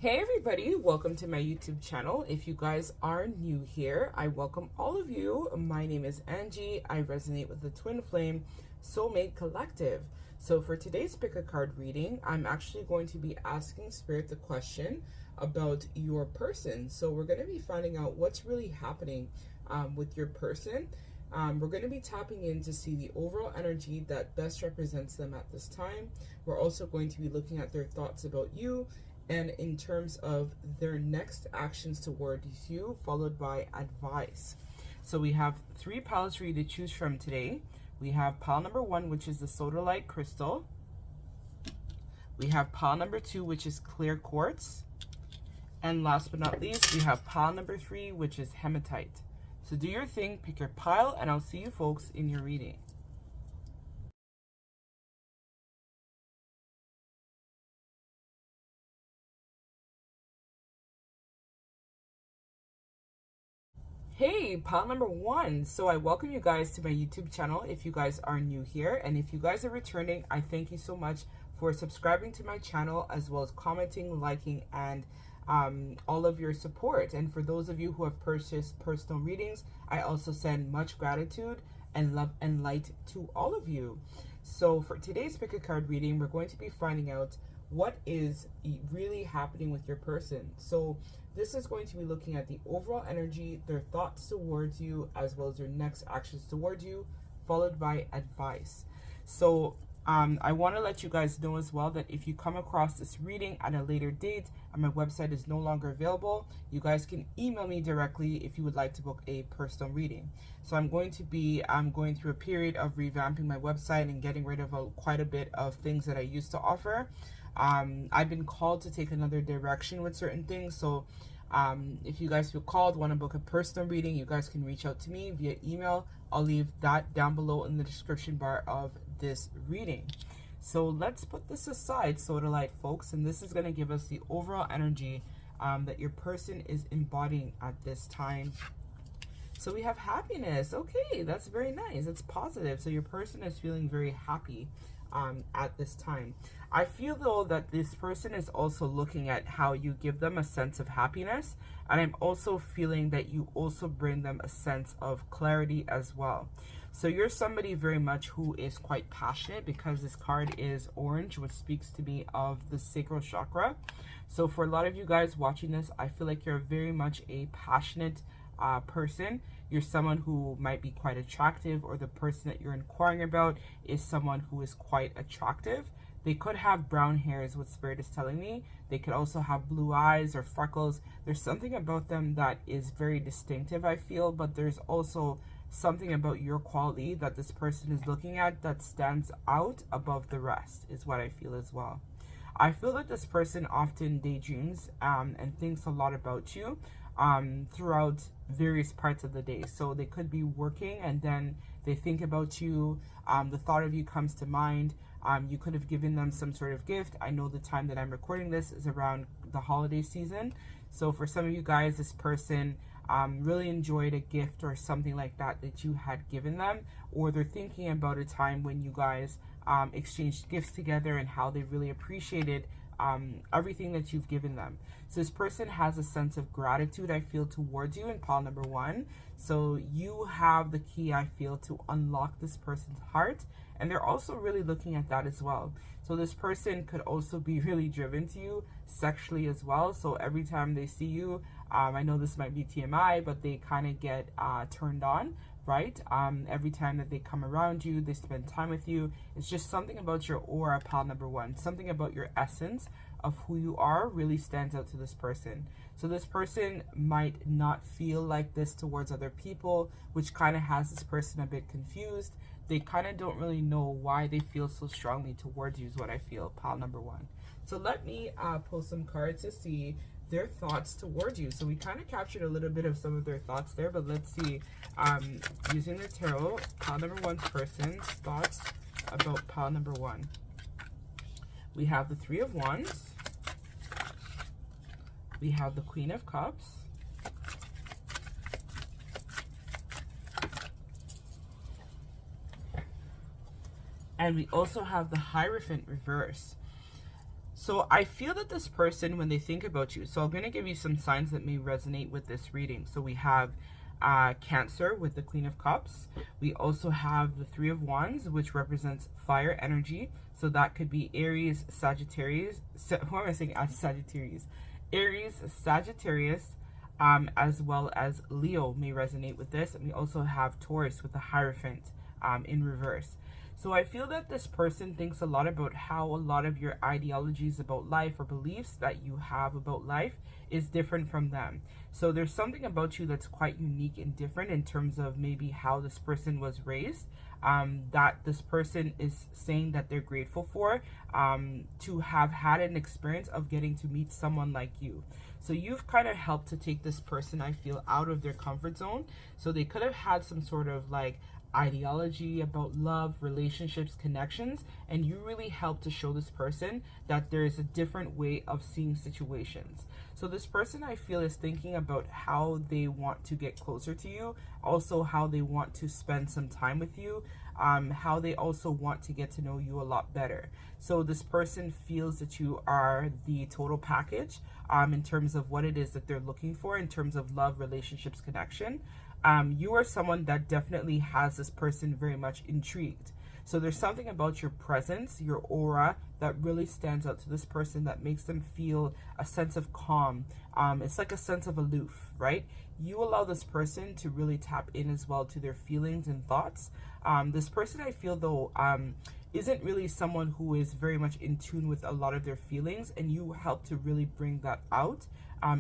Hey everybody, welcome to my YouTube channel. If you guys are new here, I welcome all of you. My name is Angie. I resonate with the Twin Flame Soulmate Collective. So for today's pick a card reading, I'm actually going to be asking Spirit the question about your person. So we're going to be finding out what's really happening with your person. We're going to be tapping in to see the overall energy that best represents them at this time. We're also going to be looking at their thoughts about you and in terms of their next actions towards you, followed by advice. So we have three piles for you to choose from today. We have pile number 1, which is the Sodalite crystal. We have pile number 2, which is clear quartz. And last but not least, we have pile number 3, which is hematite. So do your thing, pick your pile, and I'll see you folks in your reading. Hey, pile number 1. So I welcome you guys to my YouTube channel if you guys are new here. And if you guys are returning, I thank you so much for subscribing to my channel, as well as commenting, liking, and all of your support. And for those of you who have purchased personal readings, I also send much gratitude and love and light to all of you. So for today's pick a card reading, we're going to be finding out what is really happening with your person. So this is going to be looking at the overall energy, their thoughts towards you, as well as their next actions towards you, followed by advice. So I want to let you guys know as well that if you come across this reading at a later date and my website is no longer available, you guys can email me directly if you would like to book a personal reading. So I'm going to be going through a period of revamping my website and getting rid of quite a bit of things that I used to offer. I've been called to take another direction with certain things. So if you guys feel called, want to book a personal reading, you guys can reach out to me via email. I'll leave that down below in the description bar of this reading. So let's put this aside, Sodalite folks, and this is going to give us the overall energy that your person is embodying at this time. So we have happiness. Okay, that's very nice. It's positive. So your person is feeling very happy at this time. I feel though that this person is also looking at how you give them a sense of happiness, and I'm also feeling that you also bring them a sense of clarity as well. So you're somebody very much who is quite passionate, because this card is orange, which speaks to me of the sacral chakra. So for a lot of you guys watching this, I feel like you're very much a passionate person. You're someone who might be quite attractive, or the person that you're inquiring about is someone who is quite attractive. They could have brown hair is what Spirit is telling me. They could also have blue eyes or freckles. There's something about them that is very distinctive, I feel, but there's also something about your quality that this person is looking at that stands out above the rest, is what I feel as well. I feel that this person often daydreams and thinks a lot about you throughout various parts of the day. So they could be working and then they think about you. The thought of you comes to mind. You could have given them some sort of gift. I know the time that I'm recording this is around the holiday season. So for some of you guys, this person really enjoyed a gift or something like that that you had given them, or they're thinking about a time when you guys exchanged gifts together and how they really appreciated everything that you've given them. So this person has a sense of gratitude, I feel, towards you in pile number 1. So you have the key, I feel, to unlock this person's heart, and they're also really looking at that as well. So this person could also be really driven to you sexually as well. So every time they see you, I know this might be TMI, but they kind of get turned on, right? Every time that they come around you, they spend time with you. It's just something about your aura, pile number 1. Something about your essence of who you are really stands out to this person. So this person might not feel like this towards other people, which kind of has this person a bit confused. They kind of don't really know why they feel so strongly towards you, is what I feel, pile number 1. So let me pull some cards to see their thoughts towards you. So we kind of captured a little bit of some of their thoughts there, but let's see, using the tarot, pile number 1's person's thoughts about pile number 1. We have the 3 of Wands. We have the Queen of Cups. And we also have the Hierophant reverse. So I feel that this person, when they think about you, so I'm going to give you some signs that may resonate with this reading. So we have Cancer with the Queen of Cups. We also have the Three of Wands, which represents fire energy. So that could be Aries, Sagittarius. Who am I saying? Sagittarius. Aries, Sagittarius, as well as Leo may resonate with this. And we also have Taurus with the Hierophant in reverse. So I feel that this person thinks a lot about how a lot of your ideologies about life or beliefs that you have about life is different from them. So there's something about you that's quite unique and different in terms of maybe how this person was raised, that this person is saying that they're grateful for, to have had an experience of getting to meet someone like you. So you've kind of helped to take this person, I feel, out of their comfort zone. So they could have had some sort of like ideology about love, relationships, connections, and you really help to show this person that there is a different way of seeing situations. So this person, I feel, is thinking about how they want to get closer to you, also how they want to spend some time with you, how they also want to get to know you a lot better. So this person feels that you are the total package in terms of what it is that they're looking for in terms of love, relationships, connection. You are someone that definitely has this person very much intrigued. So there's something about your presence, your aura, that really stands out to this person that makes them feel a sense of calm. It's like a sense of aloof, right? You allow this person to really tap in as well to their feelings and thoughts. This person, I feel, though, isn't really someone who is very much in tune with a lot of their feelings, and you help to really bring that out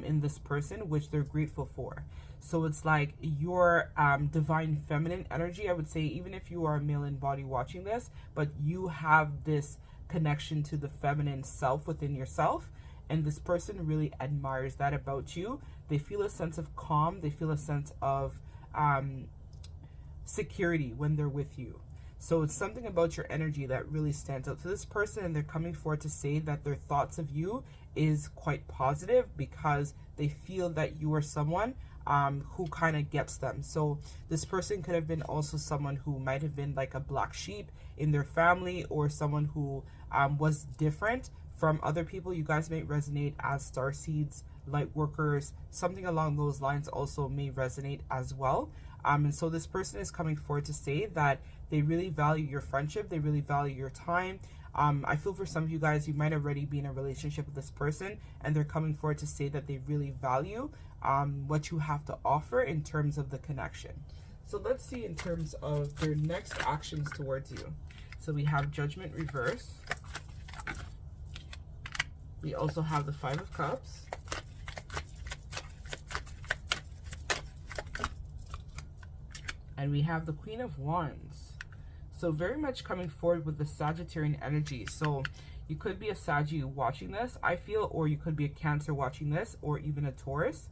in this person, which they're grateful for. So it's like your divine feminine energy, I would say, even if you are a male in body watching this, but you have this connection to the feminine self within yourself, and this person really admires that about you. They feel a sense of calm, they feel a sense of security when they're with you. So it's something about your energy that really stands out to this person, and they're coming forward to say that their thoughts of you is quite positive because they feel that you are someone who kind of gets them. So this person could have been also someone who might have been like a black sheep in their family, or someone who was different from other people. You guys may resonate as starseeds, light workers, something along those lines also may resonate as well. And so this person is coming forward to say that they really value your friendship, they really value your time. I feel for some of you guys, you might already be in a relationship with this person, and they're coming forward to say that they really value what you have to offer in terms of the connection. So let's see in terms of their next actions towards you. So we have Judgment reverse. We also have the Five of Cups. And we have the Queen of Wands. So very much coming forward with the Sagittarian energy. So you could be a Saggy watching this, I feel, or you could be a Cancer watching this, or even a Taurus.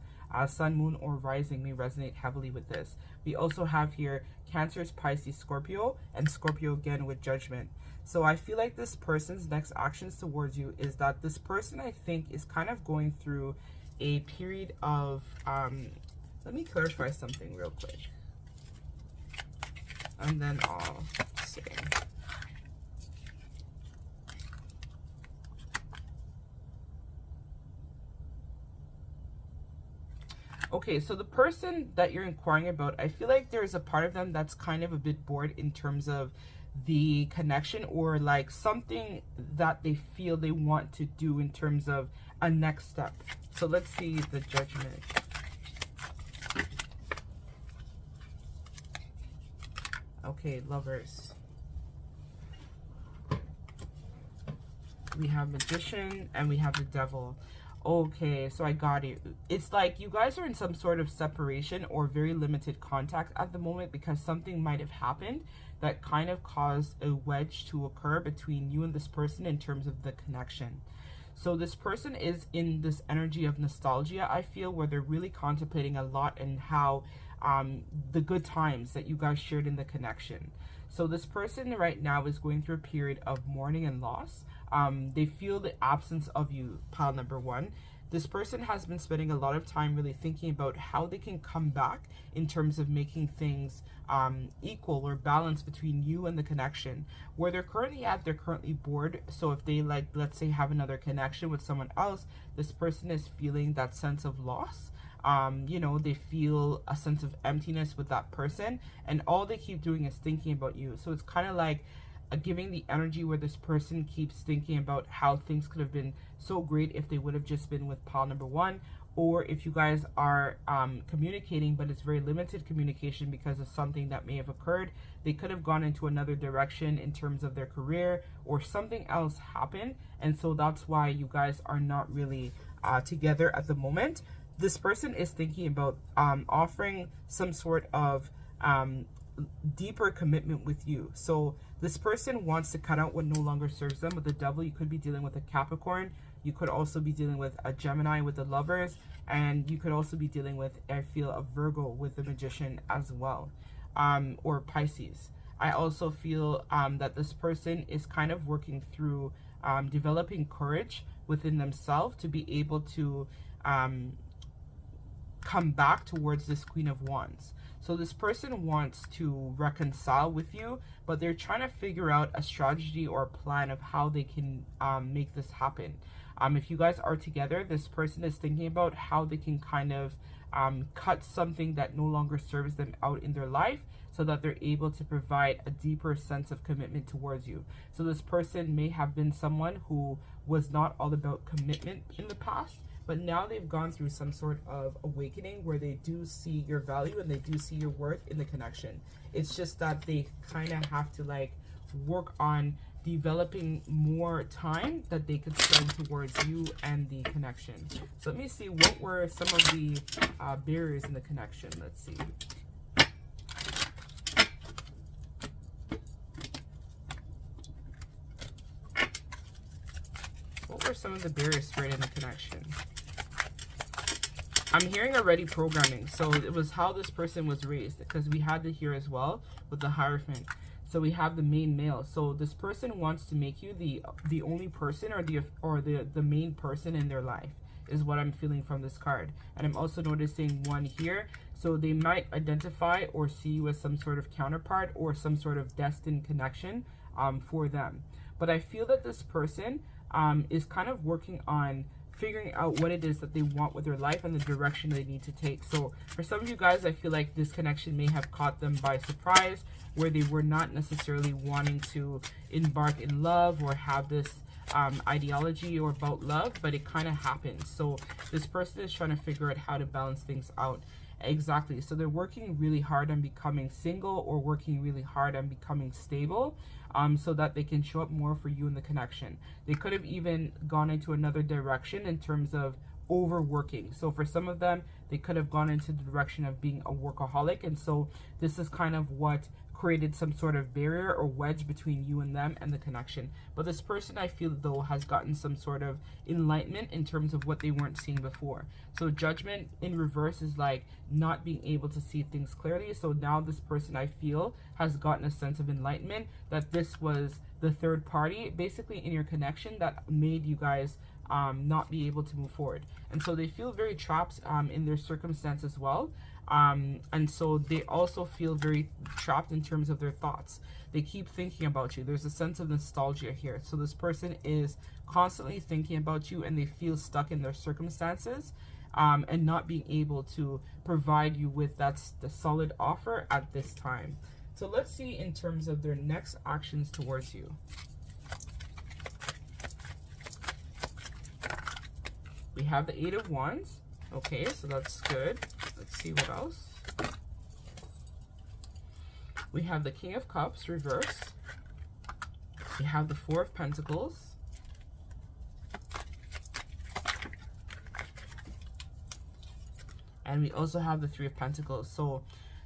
Sun, Moon, or Rising may resonate heavily with this. We also have here Cancers, Pisces, Scorpio, and Scorpio again with Judgment. So I feel like this person's next actions towards you is that this person, I think, is kind of going through a period of, let me clarify something real quick, and then I'll say. Okay, so the person that you're inquiring about, I feel like there's a part of them that's kind of a bit bored in terms of the connection, or like something that they feel they want to do in terms of a next step. So let's see the Judgment. Okay, Lovers. We have Magician, and we have the Devil. Okay, so I got it. It's like you guys are in some sort of separation or very limited contact at the moment, because something might have happened that kind of caused a wedge to occur between you and this person in terms of the connection. So this person is in this energy of nostalgia, I feel, where they're really contemplating a lot and how the good times that you guys shared in the connection. So this person right now is going through a period of mourning and loss. They feel the absence of you, pile number one. this person has been spending a lot of time really thinking about how they can come back in terms of making things equal or balanced between you and the connection. Where they're currently at, they're currently bored. So if they, like, let's say, have another connection with someone else, this person is feeling that sense of loss. You know, they feel a sense of emptiness with that person, and all they keep doing is thinking about you. So it's kind of like giving the energy where this person keeps thinking about how things could have been so great if they would have just been with pile number one, or if you guys are communicating, but it's very limited communication because of something that may have occurred. They could have gone into another direction in terms of their career, or something else happened, and so that's why you guys are not really together at the moment. This person is thinking about offering some sort of deeper commitment with you. So this person wants to cut out what no longer serves them. With the Devil, you could be dealing with a Capricorn. You could also be dealing with a Gemini with the Lovers, and you could also be dealing with, I feel, a Virgo with the Magician as well, or Pisces. I also feel that this person is kind of working through developing courage within themselves to be able to come back towards this Queen of Wands. So this person wants to reconcile with you, but they're trying to figure out a strategy or a plan of how they can make this happen. If you guys are together, this person is thinking about how they can kind of cut something that no longer serves them out in their life, so that they're able to provide a deeper sense of commitment towards you. So this person may have been someone who was not all about commitment in the past, but now they've gone through some sort of awakening where they do see your value and they do see your worth in the connection. It's just that they kind of have to, like, work on developing more time that they could spend towards you and the connection. So let me see, what were some of the barriers in the connection? Let's see. What were some of the barriers right in the connection? I'm hearing already programming. So it was how this person was raised, because we had it here as well with the Hierophant. So we have the main male. So this person wants to make you the only person, or the main person in their life, is what I'm feeling from this card. And I'm also noticing one here. So they might identify or see you as some sort of counterpart or some sort of destined connection for them. But I feel that this person is kind of working on figuring out what it is that they want with their life and the direction they need to take. So for some of you guys, I feel like this connection may have caught them by surprise, where they were not necessarily wanting to embark in love or have this ideology or about love, but it kind of happens. So this person is trying to figure out how to balance things out. Exactly. So they're working really hard on becoming single, or working really hard on becoming stable, so that they can show up more for you in the connection. They could have even gone into another direction in terms of overworking. So for some of them, they could have gone into the direction of being a workaholic, and so this is kind of what created some sort of barrier or wedge between you and them and the connection. But this person, I feel, though, has gotten some sort of enlightenment in terms of what they weren't seeing before. So Judgment in reverse is like not being able to see things clearly. So now this person, I feel, has gotten a sense of enlightenment that this was the third party basically in your connection that made you guys not be able to move forward. And so they feel very trapped in their circumstance as well. And so they also feel very trapped in terms of their thoughts. They keep thinking about you. There's a sense of nostalgia here. So this person is constantly thinking about you, and they feel stuck in their circumstances and not being able to provide you with the solid offer at this time. So let's see in terms of their next actions towards you. We have the Eight of Wands. Okay, so that's good. Let's see what else. We have the King of Cups reversed. We have the Four of Pentacles. And we also have the Three of Pentacles. So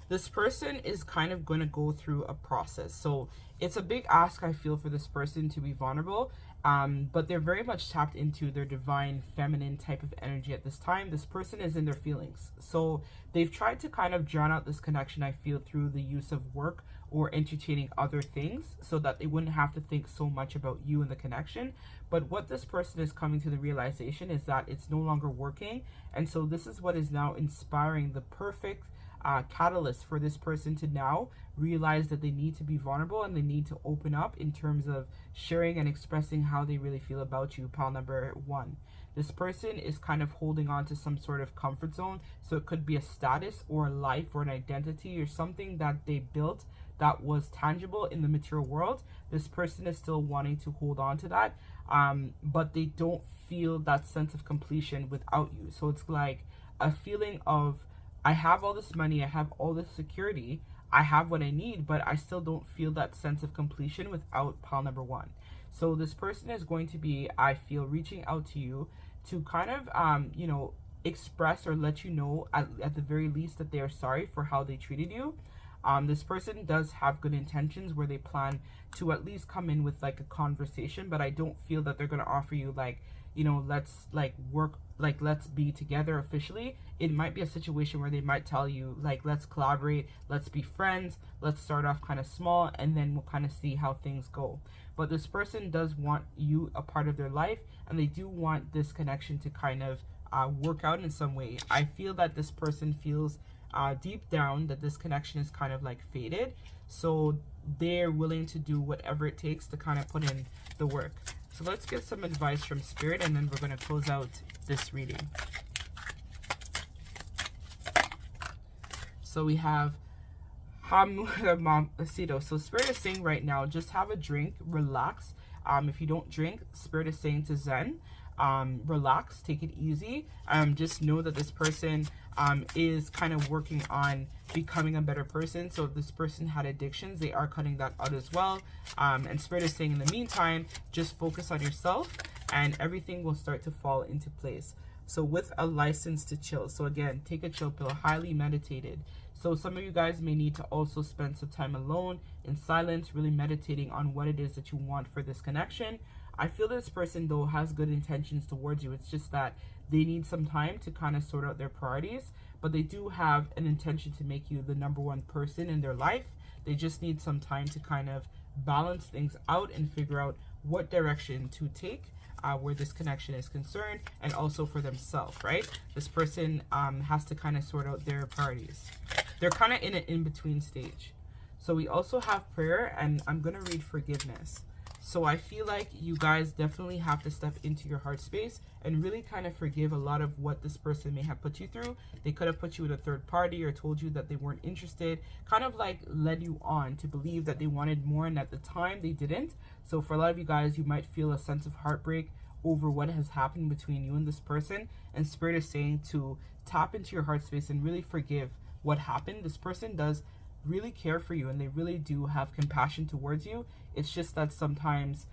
this person is kind of going to go through a process. So it's a big ask, I feel, for this person to be vulnerable But they're very much tapped into their divine feminine type of energy at this time. This person is in their feelings. So they've tried to kind of drown out this connection, I feel, through the use of work or entertaining other things so that they wouldn't have to think so much about you and the connection. But what this person is coming to the realization is that it's no longer working. And so this is what is now inspiring the perfect catalyst for this person to now realize that they need to be vulnerable and they need to open up in terms of sharing and expressing how they really feel about you, pile number 1. This person is kind of holding on to some sort of comfort zone. So it could be a status or a life or an identity or something that they built that was tangible in the material world. This person is still wanting to hold on to that, but they don't feel that sense of completion without you. So it's like a feeling of, I have all this money, I have all this security, I have what I need, but I still don't feel that sense of completion without pile number 1. So this person is going to be, I feel, reaching out to you to kind of, you know, express or let you know at the very least that they are sorry for how they treated you. This person does have good intentions where they plan to at least come in with like a conversation, but I don't feel that they're going to offer you like, you know, let's like work, like let's be together officially. It might be a situation where they might tell you like, let's collaborate, let's be friends, let's start off kind of small, and then we'll kind of see how things go. But this person does want you a part of their life, and they do want this connection to kind of work out in some way. I feel that this person feels deep down that this connection is kind of like faded, so they're willing to do whatever it takes to kind of put in the work. So let's get some advice from Spirit, and then we're going to close out this reading. So we have Hamasido. So Spirit is saying right now, just have a drink, relax. If you don't drink, Spirit is saying to Zen, relax, take it easy. Just know that this person is kind of working on becoming a better person. So if this person had addictions, they are cutting that out as well. And Spirit is saying in the meantime, just focus on yourself and everything will start to fall into place. So with a license to chill. So again, take a chill pill, highly meditated. So some of you guys may need to also spend some time alone in silence, really meditating on what it is that you want for this connection. I feel this person though has good intentions towards you. It's just that they need some time to kind of sort out their priorities, but they do have an intention to make you the #1 person in their life. They just need some time to kind of balance things out and figure out what direction to take where this connection is concerned, and also for themselves, right? This person has to kind of sort out their priorities. They're kind of in an in-between stage. So we also have prayer, and I'm going to read forgiveness. So I feel like you guys definitely have to step into your heart space and really kind of forgive a lot of what this person may have put you through. They could have put you with a third party or told you that they weren't interested, kind of like led you on to believe that they wanted more, and at the time they didn't. So for a lot of you guys, you might feel a sense of heartbreak over what has happened between you and this person. And Spirit is saying to tap into your heart space and really forgive what happened. This person does really care for you, and they really do have compassion towards you. It's just that sometimes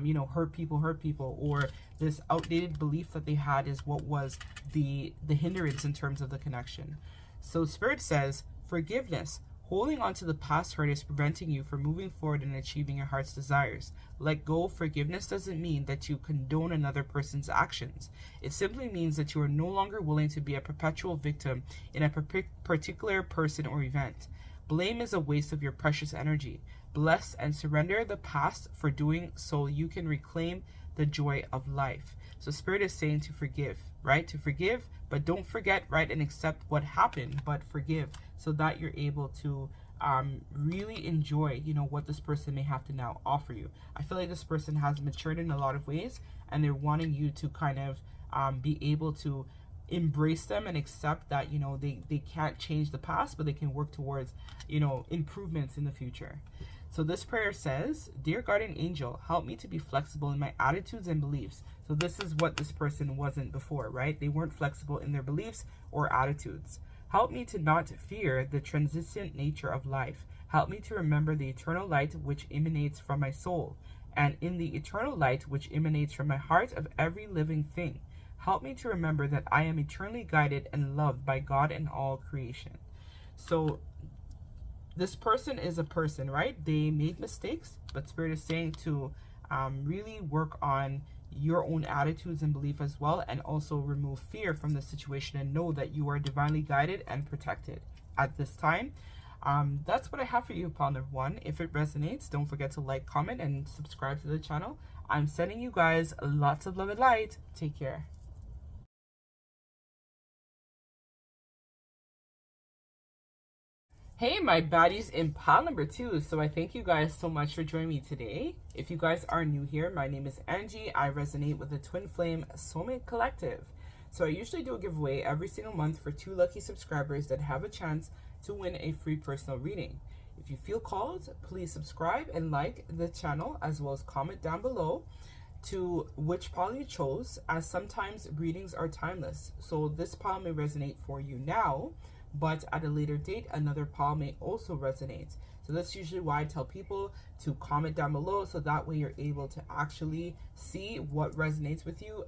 you know, hurt people, or this outdated belief that they had is what was the hindrance in terms of the connection. So Spirit says forgiveness. Holding on to the past hurt is preventing you from moving forward and achieving your heart's desires. Let go. Forgiveness doesn't mean that you condone another person's actions. It simply means that you are no longer willing to be a perpetual victim in a particular person or event. Blame is a waste of your precious energy. Bless and surrender the past, for doing so you can reclaim the joy of life. So Spirit is saying to forgive, right? To forgive, but don't forget, right? And accept what happened, but forgive, so that you're able to really enjoy, you know, what this person may have to now offer you. I feel like this person has matured in a lot of ways, and they're wanting you to kind of be able to embrace them and accept that, you know, they can't change the past, but they can work towards, you know, improvements in the future. So this prayer says, Dear Guardian Angel, help me to be flexible in my attitudes and beliefs. So this is what this person wasn't before, right? They weren't flexible in their beliefs or attitudes. Help me to not fear the transient nature of life. Help me to remember the eternal light which emanates from my soul, and in the eternal light which emanates from my heart of every living thing. Help me to remember that I am eternally guided and loved by God and all creation. So this person is a person, right? They made mistakes, but Spirit is saying to really work on your own attitudes and belief as well, and also remove fear from the situation and know that you are divinely guided and protected at this time. That's what I have for you, pile number one. If it resonates, don't forget to like, comment, and subscribe to the channel. I'm sending you guys lots of love and light. Take care. Hey, my baddies in pile number two. So I thank you guys so much for joining me today. If you guys are new here, my name is Angie. I resonate with the Twin Flame Soulmate Collective. So I usually do a giveaway every single month for 2 lucky subscribers that have a chance to win a free personal reading. If you feel called, please subscribe and like the channel, as well as comment down below to which pile you chose, as sometimes readings are timeless. So this pile may resonate for you now, but at a later date, another pile may also resonate. So that's usually why I tell people to comment down below, so that way you're able to actually see what resonates with you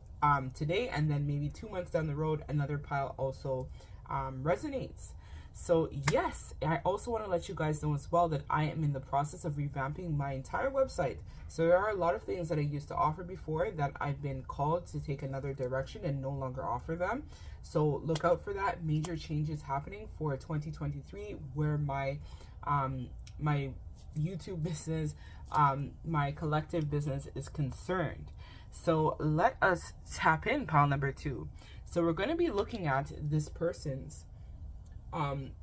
today, and then maybe 2 months down the road, another pile also resonates. So yes, I also want to let you guys know as well that I am in the process of revamping my entire website. So there are a lot of things that I used to offer before that I've been called to take another direction and no longer offer them. So look out for that. Major changes happening for 2023, where my my YouTube business, my collective business is concerned. So let us tap in pile number two. So we're going to be looking at this person's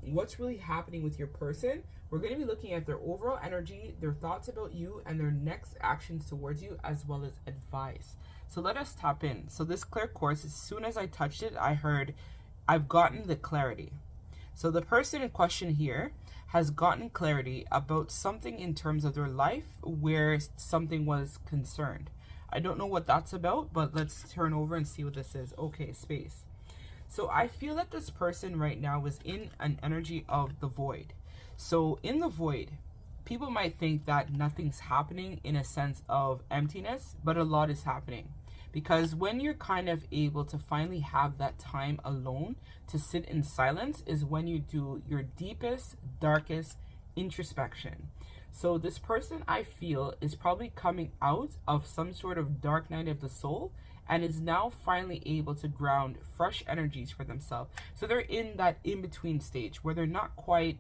what's really happening with your person. We're going to be looking at their overall energy, their thoughts about you, and their next actions towards you, as well as advice. So let us tap in. So this clear quartz, as soon as I touched it, I heard, I've gotten the clarity. So the person in question here has gotten clarity about something in terms of their life where something was concerned. I don't know what that's about, but let's turn over and see what this is. Okay, space. So I feel that this person right now is in an energy of the void. So in the void, people might think that nothing's happening in a sense of emptiness, but a lot is happening. Because when you're kind of able to finally have that time alone to sit in silence is when you do your deepest, darkest introspection. So this person, I feel, is probably coming out of some sort of dark night of the soul, and is now finally able to ground fresh energies for themselves. So they're in that in-between stage where they're not quite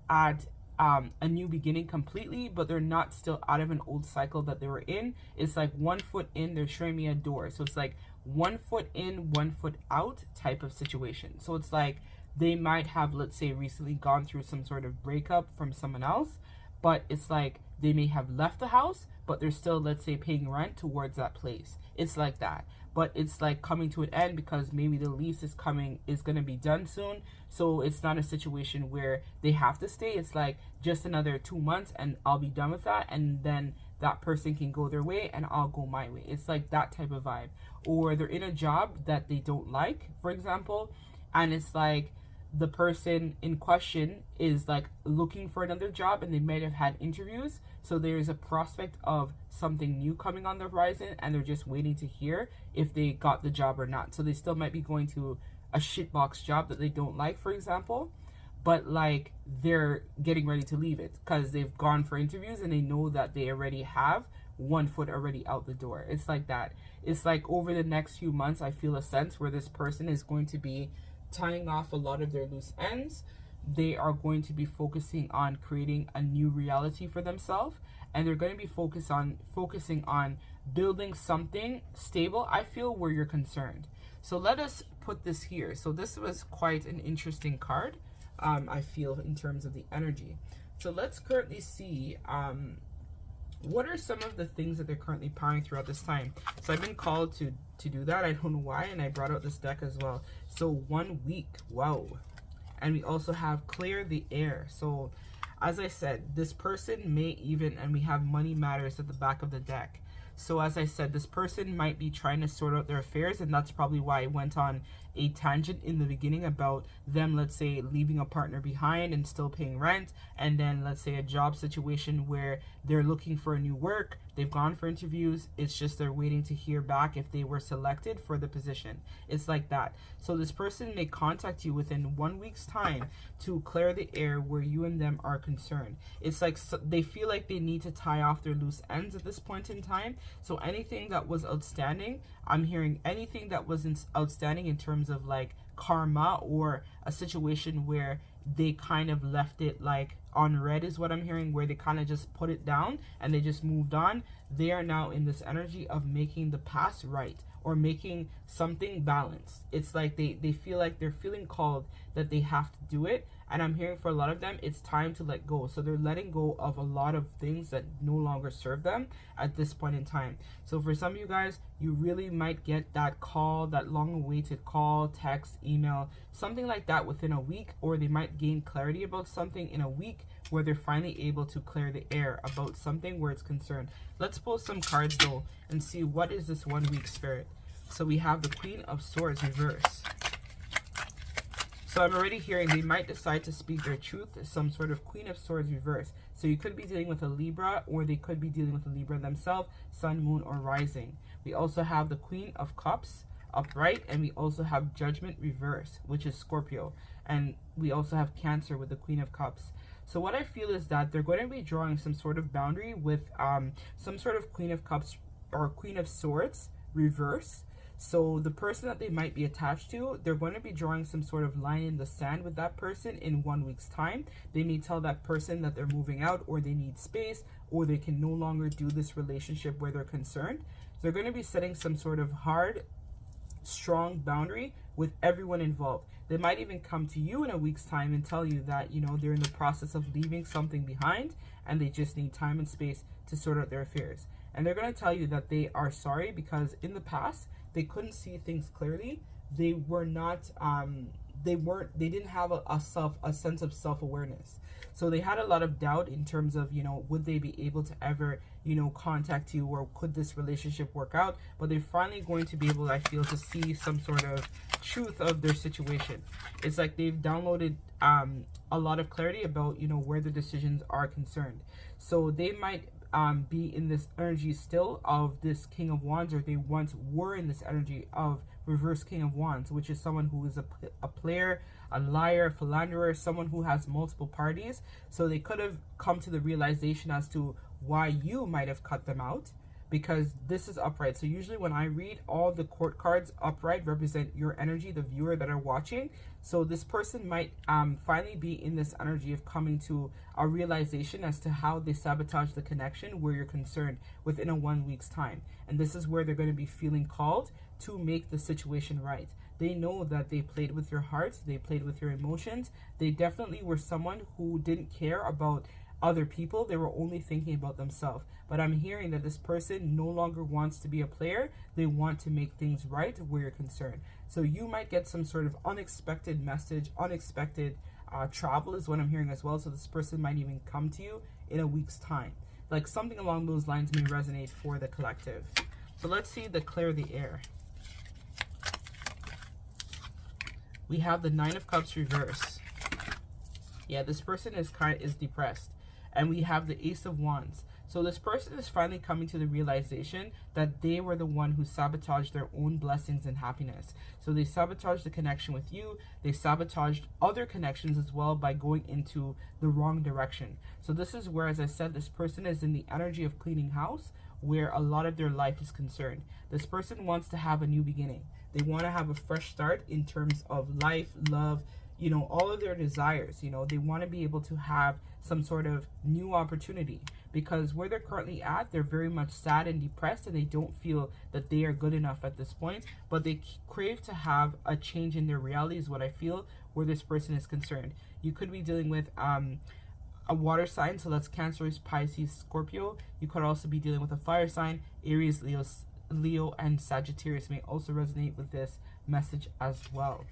at a new beginning completely, but they're not still out of an old cycle that they were in. It's like 1 foot in, they're showing me a door. So it's like 1 foot in, 1 foot out type of situation. So it's like they might have, let's say, recently gone through some sort of breakup from someone else, but it's like they may have left the house, but they're still, let's say, paying rent towards that place. It's like that. But it's like coming to an end because maybe the lease is going to be done soon. So it's not a situation where they have to stay. It's like just another 2 months and I'll be done with that. And then that person can go their way and I'll go my way. It's like that type of vibe. Or they're in a job that they don't like, for example. And it's like the person in question is like looking for another job, and they might have had interviews. So there's a prospect of something new coming on the horizon, and they're just waiting to hear if they got the job or not. So they still might be going to a shitbox job that they don't like, for example, but like they're getting ready to leave it because they've gone for interviews and they know that they already have 1 foot already out the door. It's like that. It's like over the next few months, I feel a sense where this person is going to be tying off a lot of their loose ends. They are going to be focusing on creating a new reality for themselves, and they're going to be focusing on building something stable, I feel, where you're concerned. So let us put this here. So this was quite an interesting card, I feel, in terms of the energy. So let's currently see what are some of the things that they're currently powering throughout this time. So I've been called to do that. I don't know why, and I brought out this deck as well. So 1 week, wow. And we also have clear the air. So as I said, this person may even, and we have money matters at the back of the deck. So as I said, this person might be trying to sort out their affairs, and that's probably why I went on a tangent in the beginning about them, let's say, leaving a partner behind and still paying rent, and then let's say a job situation where they're looking for a new work, they've gone for interviews, it's just they're waiting to hear back if they were selected for the position. It's like that. So this person may contact you within 1 week's time to clear the air where you and them are concerned. It's like they feel like they need to tie off their loose ends at this point in time. So anything that was outstanding, I'm hearing anything that was outstanding in terms of like karma or a situation where they kind of left it like on red is what I'm hearing, where they kind of just put it down and they just moved on. They are now in this energy of making the past right or making something balanced. It's like they feel like they're feeling called that they have to do it. And I'm hearing for a lot of them, it's time to let go. So they're letting go of a lot of things that no longer serve them at this point in time. So for some of you guys, you really might get that call, that long-awaited call, text, email, something like that within a week, or they might gain clarity about something in a week where they're finally able to clear the air about something where it's concerned. Let's pull some cards though and see what is this 1 week spirit. So we have the Queen of Swords reverse. So I'm already hearing they might decide to speak their truth, some sort of Queen of Swords reverse. So you could be dealing with a Libra, or they could be dealing with a Libra themselves, Sun, Moon, or Rising. We also have the Queen of Cups upright, and we also have Judgment reverse, which is Scorpio. And we also have Cancer with the Queen of Cups. So what I feel is that they're going to be drawing some sort of boundary with some sort of Queen of Cups or Queen of Swords reverse. So the person that they might be attached to, they're going to be drawing some sort of line in the sand with that person in 1 week's time. They may tell that person that they're moving out, or they need space, or they can no longer do this relationship where they're concerned. They're going to be setting some sort of hard, strong boundary with everyone involved. They might even come to you in a week's time and tell you that, you know, they're in the process of leaving something behind and they just need time and space to sort out their affairs. And they're going to tell you that they are sorry because in the past, they couldn't see things clearly. They were not, they didn't have a sense of self-awareness. So they had a lot of doubt in terms of, you know, would they be able to ever, you know, contact you, or could this relationship work out? But they're finally going to be able, I feel, to see some sort of truth of their situation. It's like they've downloaded a lot of clarity about, you know, where the decisions are concerned. So they might be in this energy still of this King of Wands, or they once were in this energy of reverse King of Wands, which is someone who is a player, a liar, a philanderer, someone who has multiple parties. So they could have come to the realization as to why you might have cut them out, because this is upright. So usually when I read, all the court cards upright represent your energy, the viewer that are watching. So this person might finally be in this energy of coming to a realization as to how they sabotage the connection where you're concerned within a 1 week's time. And this is where they're going to be feeling called to make the situation right. They know that they played with your heart, they played with your emotions. They definitely were someone who didn't care about other people. They were only thinking about themselves. But I'm hearing that this person no longer wants to be a player. They want to make things right where you're concerned. So you might get some sort of unexpected message, unexpected travel is what I'm hearing as well. So this person might even come to you in a week's time. Like something along those lines may resonate for the collective. So let's see the clear the air. We have the Nine of Cups reverse. Yeah, this person is depressed. And we have the Ace of Wands. So this person is finally coming to the realization that they were the one who sabotaged their own blessings and happiness. So they sabotaged the connection with you. They sabotaged other connections as well by going into the wrong direction. So this is where, as I said, this person is in the energy of cleaning house, where a lot of their life is concerned. This person wants to have a new beginning. They want to have a fresh start in terms of life, love, you know, all of their desires. You know, they want to be able to have some sort of new opportunity, because where they're currently at, they're very much sad and depressed, and they don't feel that they are good enough at this point, but they crave to have a change in their reality is what I feel where this person is concerned. You could be dealing with a water sign, so that's Cancer, Pisces, Scorpio. You could also be dealing with a fire sign. Aries, Leo, and Sagittarius may also resonate with this message as well.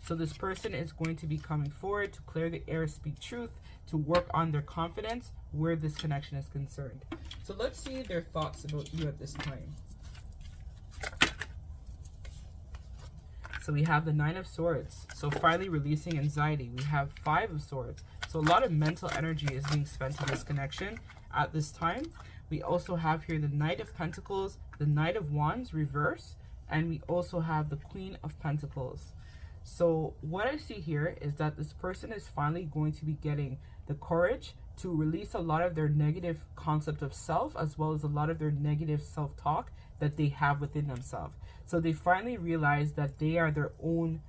So this person is going to be coming forward to clear the air, speak truth, to work on their confidence where this connection is concerned. So let's see their thoughts about you at this time. So we have the Nine of Swords. So finally releasing anxiety. We have Five of Swords. So a lot of mental energy is being spent in this connection at this time. We also have here the Knight of Pentacles, the Knight of Wands reverse, and we also have the Queen of Pentacles. So what I see here is that this person is finally going to be getting the courage to release a lot of their negative concept of self, as well as a lot of their negative self-talk that they have within themselves. So they finally realize that they are their own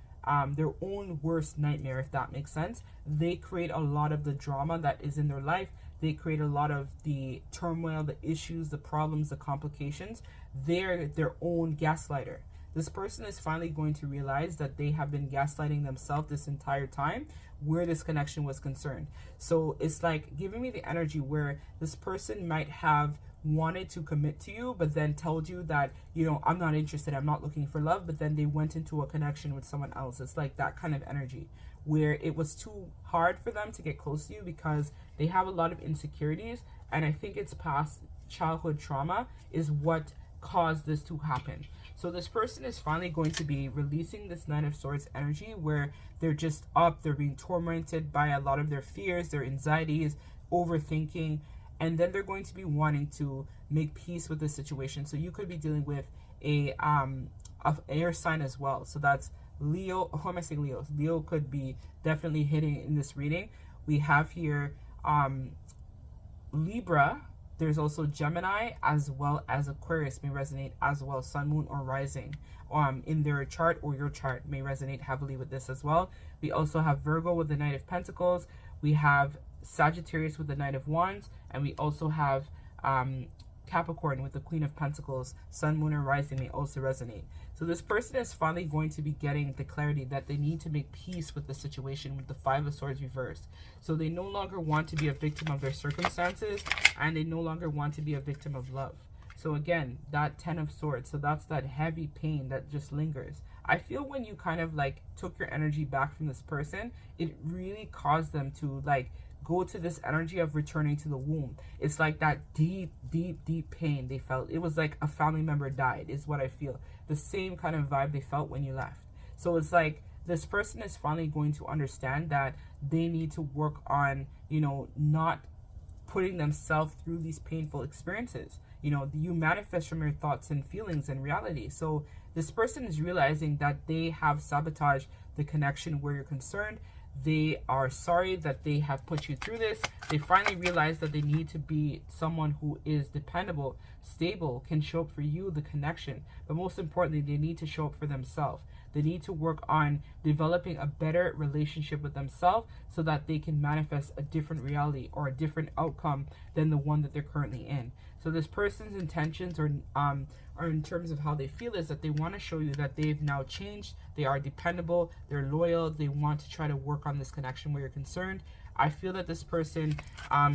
worst nightmare, if that makes sense. They create a lot of the drama that is in their life. They create a lot of the turmoil, the issues, the problems, the complications. They're their own gaslighter. This person is finally going to realize that they have been gaslighting themselves this entire time where this connection was concerned. So it's like giving me the energy where this person might have wanted to commit to you, but then told you that, you know, I'm not interested, I'm not looking for love, but then they went into a connection with someone else. It's like that kind of energy where it was too hard for them to get close to you because they have a lot of insecurities, and I think it's past childhood trauma is what caused this to happen. So this person is finally going to be releasing this Nine of Swords energy where they're just up, they're being tormented by a lot of their fears, their anxieties, overthinking, and then they're going to be wanting to make peace with the situation. So you could be dealing with a air sign as well. So that's Leo. Who am I saying Leo? Leo could be definitely hitting in this reading. We have here Libra. There's also Gemini as well as Aquarius may resonate as well. Sun, Moon, or Rising in their chart or your chart may resonate heavily with this as well. We also have Virgo with the Knight of Pentacles. We have Sagittarius with the Knight of Wands. And we also have Capricorn with the Queen of Pentacles. Sun, Moon, or Rising may also resonate. So this person is finally going to be getting the clarity that they need to make peace with the situation with the Five of Swords reversed. So they no longer want to be a victim of their circumstances, and they no longer want to be a victim of love. So again, that Ten of Swords, so that's that heavy pain that just lingers. I feel when you kind of like took your energy back from this person, it really caused them to like go to this energy of returning to the womb. It's like that deep, deep, deep pain they felt. It was like a family member died, is what I feel. The same kind of vibe they felt when you left. So it's like this person is finally going to understand that they need to work on, you know, not putting themselves through these painful experiences. You know, you manifest from your thoughts and feelings and reality. So this person is realizing that they have sabotaged the connection where you're concerned. They are sorry that they have put you through this. They finally realize that they need to be someone who is dependable, stable, can show up for you, the connection. But most importantly, they need to show up for themselves. They need to work on developing a better relationship with themselves so that they can manifest a different reality or a different outcome than the one that they're currently in. So this person's intentions are in terms of how they feel is that they want to show you that they've now changed. They are dependable. They're loyal. They want to try to work on this connection where you're concerned. I feel that this person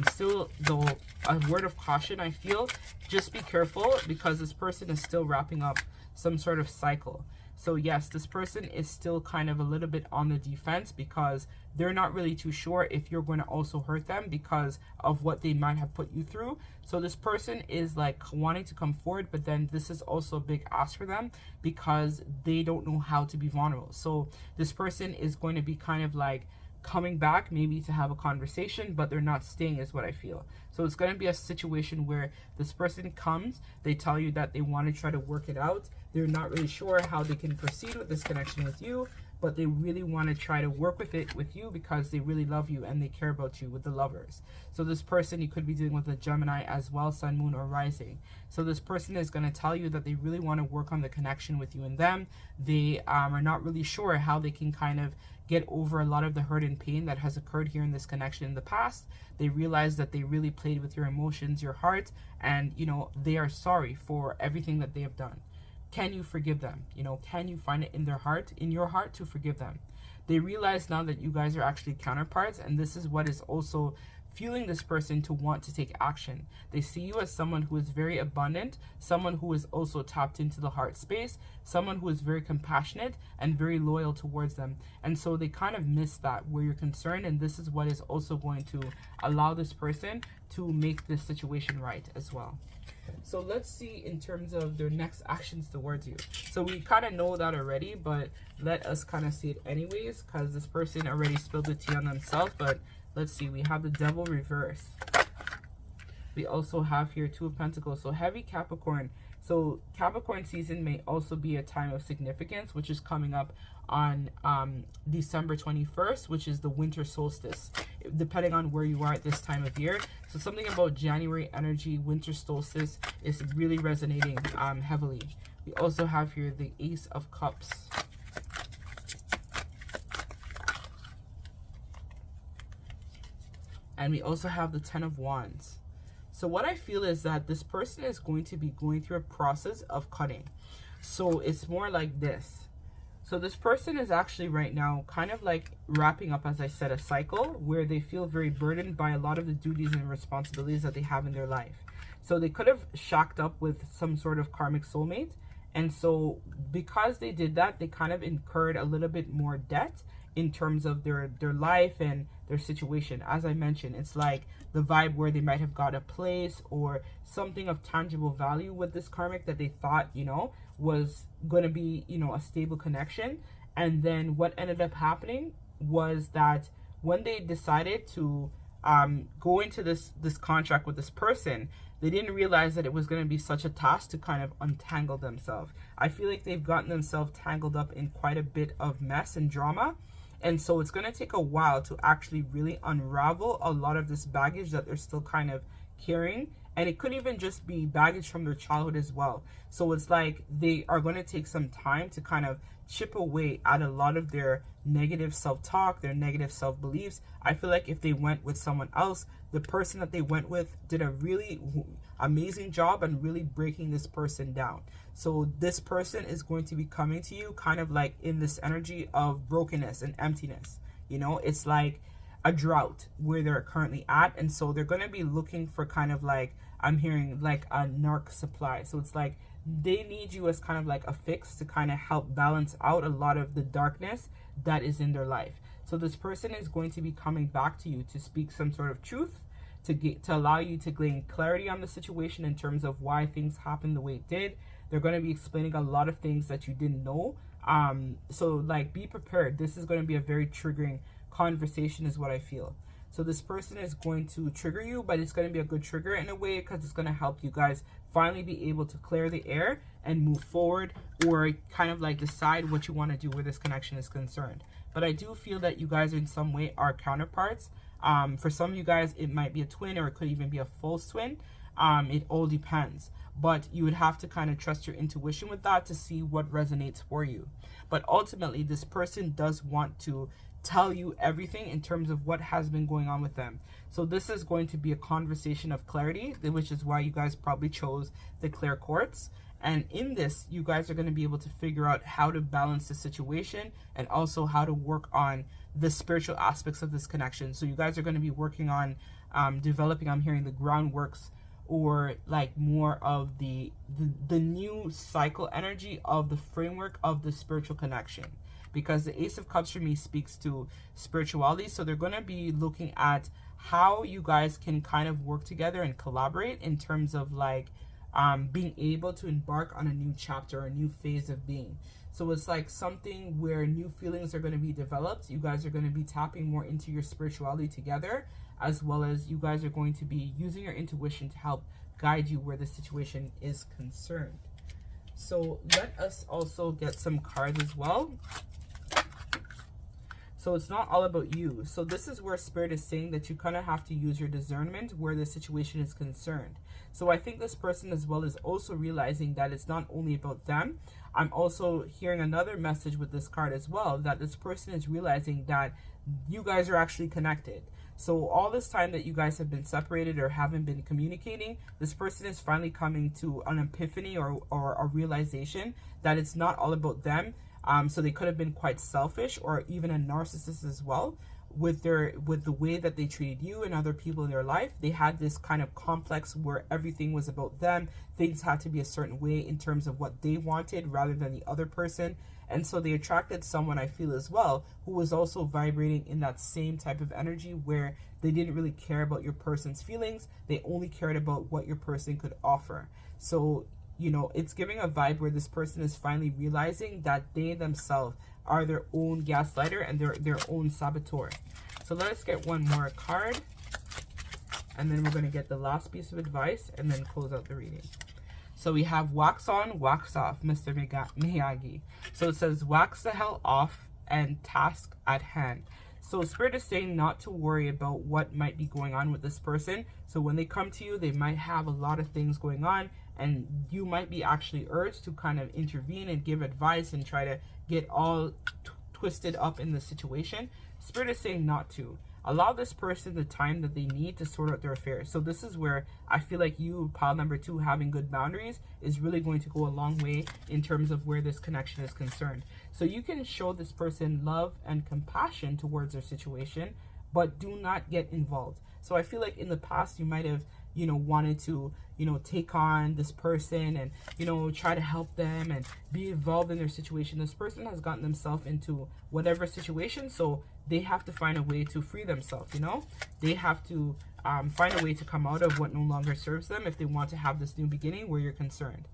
still, though, a word of caution, I feel, just be careful because this person is still wrapping up some sort of cycle. So yes, this person is still kind of a little bit on the defense because they're not really too sure if you're going to also hurt them because of what they might have put you through. So this person is like wanting to come forward, but then this is also a big ask for them because they don't know how to be vulnerable. So this person is going to be kind of like coming back maybe to have a conversation, but they're not staying is what I feel. So it's going to be a situation where this person comes, they tell you that they want to try to work it out. They're not really sure how they can proceed with this connection with you, but they really want to try to work with it with you because they really love you and they care about you with the Lovers. So this person, you could be dealing with a Gemini as well, Sun, Moon, or Rising. So this person is going to tell you that they really want to work on the connection with you and them. They are not really sure how they can kind of get over a lot of the hurt and pain that has occurred here in this connection in the past. They realize that they really played with your emotions, your heart, and, you know, they are sorry for everything that they have done. Can you forgive them? You know, can you find it in their heart, in your heart, to forgive them? They realize now that you guys are actually counterparts, and this is what is also fueling this person to want to take action. They see you as someone who is very abundant, someone who is also tapped into the heart space, someone who is very compassionate and very loyal towards them. And so they kind of miss that where you're concerned, and this is what is also going to allow this person to make this situation right as well. So let's see in terms of their next actions towards you. So we kind of know that already, but let us kind of see it anyways, because this person already spilled the tea on themselves. But let's see, we have the Devil reverse. We also have here Two of Pentacles. So heavy Capricorn. So Capricorn season may also be a time of significance, which is coming up on December 21st, which is the winter solstice, depending on where you are at this time of year. So something about January energy, winter solstice, is really resonating heavily. We also have here the Ace of Cups. And we also have the Ten of Wands. So what I feel is that this person is going to be going through a process of cutting. So it's more like this. So this person is actually right now kind of like wrapping up, as I said, a cycle where they feel very burdened by a lot of the duties and responsibilities that they have in their life. So they could have shacked up with some sort of karmic soulmate. And so because they did that, they kind of incurred a little bit more debt in terms of their life and their situation. As I mentioned, it's like the vibe where they might have got a place or something of tangible value with this karmic that they thought, you know, was going to be, you know, a stable connection. And then what ended up happening was that when they decided to go into this contract with this person, they didn't realize that it was going to be such a task to kind of untangle themselves. I feel like they've gotten themselves tangled up in quite a bit of mess and drama. And so it's going to take a while to actually really unravel a lot of this baggage that they're still kind of carrying. And it could even just be baggage from their childhood as well. So it's like they are going to take some time to kind of chip away at a lot of their negative self-talk, their negative self-beliefs. I feel like if they went with someone else, the person that they went with did a really amazing job and really breaking this person down. So this person is going to be coming to you kind of like in this energy of brokenness and emptiness. You know, it's like a drought where they're currently at. And so they're going to be looking for kind of like, I'm hearing like a narc supply. So it's like they need you as kind of like a fix to kind of help balance out a lot of the darkness that is in their life. So this person is going to be coming back to you to speak some sort of truth, to allow you to gain clarity on the situation in terms of why things happened the way it did. They're going to be explaining a lot of things that you didn't know. So like be prepared. This is going to be a very triggering conversation is what I feel. So this person is going to trigger you, but it's going to be a good trigger in a way because it's going to help you guys finally be able to clear the air and move forward, or kind of like decide what you want to do where this connection is concerned. But I do feel that you guys in some way are counterparts. For some of you guys, it might be a twin, or it could even be a false twin. It all depends. But you would have to kind of trust your intuition with that to see what resonates for you. But ultimately, this person does want to tell you everything in terms of what has been going on with them. So this is going to be a conversation of clarity, which is why you guys probably chose the clear quartz. And in this, you guys are going to be able to figure out how to balance the situation and also how to work on the spiritual aspects of this connection. So you guys are going to be working on developing, I'm hearing, the groundworks, or like more of the new cycle energy of the framework of the spiritual connection. Because the Ace of Cups for me speaks to spirituality. So they're going to be looking at how you guys can kind of work together and collaborate in terms of like being able to embark on a new chapter, a new phase of being. So it's like something where new feelings are going to be developed. You guys are going to be tapping more into your spirituality together, as well as you guys are going to be using your intuition to help guide you where the situation is concerned. So let us also get some cards as well. So it's not all about you. So this is where Spirit is saying that you kind of have to use your discernment where the situation is concerned. So I think this person as well is also realizing that it's not only about them. I'm also hearing another message with this card as well, that this person is realizing that you guys are actually connected. So all this time that you guys have been separated or haven't been communicating, this person is finally coming to an epiphany or a realization that it's not all about them. So they could have been quite selfish or even a narcissist as well. with the way that they treated you and other people in their life. They had this kind of complex where everything was about them. Things had to be a certain way in terms of what they wanted rather than the other person. And so they attracted someone, I feel, as well, who was also vibrating in that same type of energy where they didn't really care about your person's feelings. They only cared about what your person could offer. So, you know, it's giving a vibe where this person is finally realizing that they themselves are their own gaslighter and their own saboteur. So let's get one more card. And then we're going to get the last piece of advice and then close out the reading. So we have wax on, wax off, Mr. Miyagi. So it says wax the hell off and task at hand. So Spirit is saying not to worry about what might be going on with this person. So when they come to you, they might have a lot of things going on, and you might be actually urged to kind of intervene and give advice and try to get all twisted up in the situation. Spirit is saying not to. Allow this person the time that they need to sort out their affairs. So this is where I feel like you, pile number 2, having good boundaries is really going to go a long way in terms of where this connection is concerned. So you can show this person love and compassion towards their situation, but do not get involved. So I feel like in the past you might have, you know, wanted to, you know, take on this person and, you know, try to help them and be involved in their situation. This person has gotten themselves into whatever situation, so they have to find a way to free themselves, you know. They have to find a way to come out of what no longer serves them if they want to have this new beginning where you're concerned.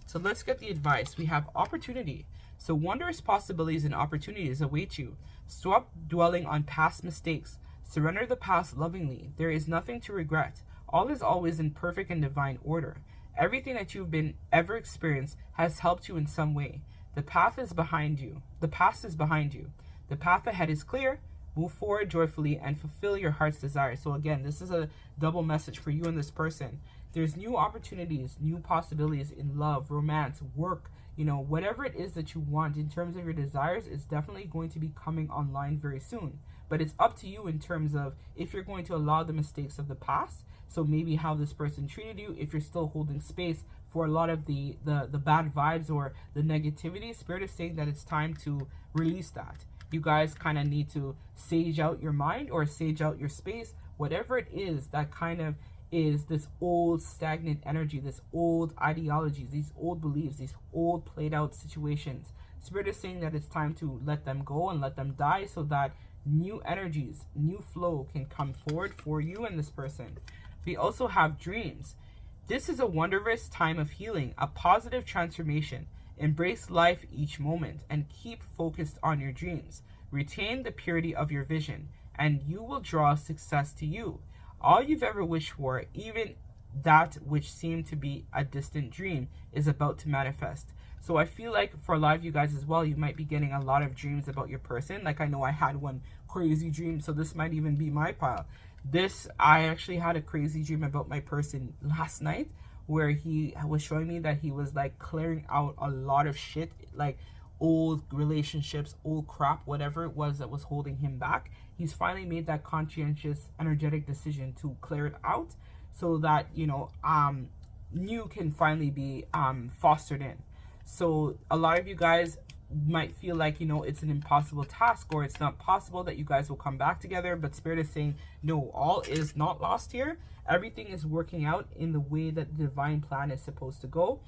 So let's get the advice. We have opportunity. So wondrous possibilities and opportunities await you. Stop dwelling on past mistakes. Surrender the past lovingly. There is nothing to regret. All is always in perfect and divine order. Everything that you've been ever experienced has helped you in some way. The path is behind you. The past is behind you. The path ahead is clear. Move forward joyfully and fulfill your heart's desire. So again, this is a double message for you and this person. There's new opportunities, new possibilities in love, romance, work, you know, whatever it is that you want in terms of your desires is definitely going to be coming online very soon. But it's up to you in terms of if you're going to allow the mistakes of the past. So maybe how this person treated you, if you're still holding space for a lot of the bad vibes or the negativity. Spirit is saying that it's time to release that. You guys kind of need to sage out your mind or sage out your space, whatever it is that kind of is this old stagnant energy, this old ideologies, these old beliefs, these old played out situations. Spirit is saying that it's time to let them go and let them die so that new energies, new flow can come forward for you and this person. We also have dreams. This is a wondrous time of healing, a positive transformation. Embrace life each moment and keep focused on your dreams. Retain the purity of your vision and you will draw success to you. All you've ever wished for, even that which seemed to be a distant dream, is about to manifest. So I feel like for a lot of you guys as well, you might be getting a lot of dreams about your person. Like I know I had one crazy dream, so this might even be my pile. I actually had a crazy dream about my person last night where he was showing me that he was like clearing out a lot of shit, like old relationships, old crap, whatever it was that was holding him back. He's finally made that conscientious, energetic decision to clear it out so that, you know, new can finally be fostered in. So a lot of you guys might feel like, you know, it's an impossible task or it's not possible that you guys will come back together, but Spirit is saying, no, all is not lost here. Everything is working out in the way that the divine plan is supposed to go.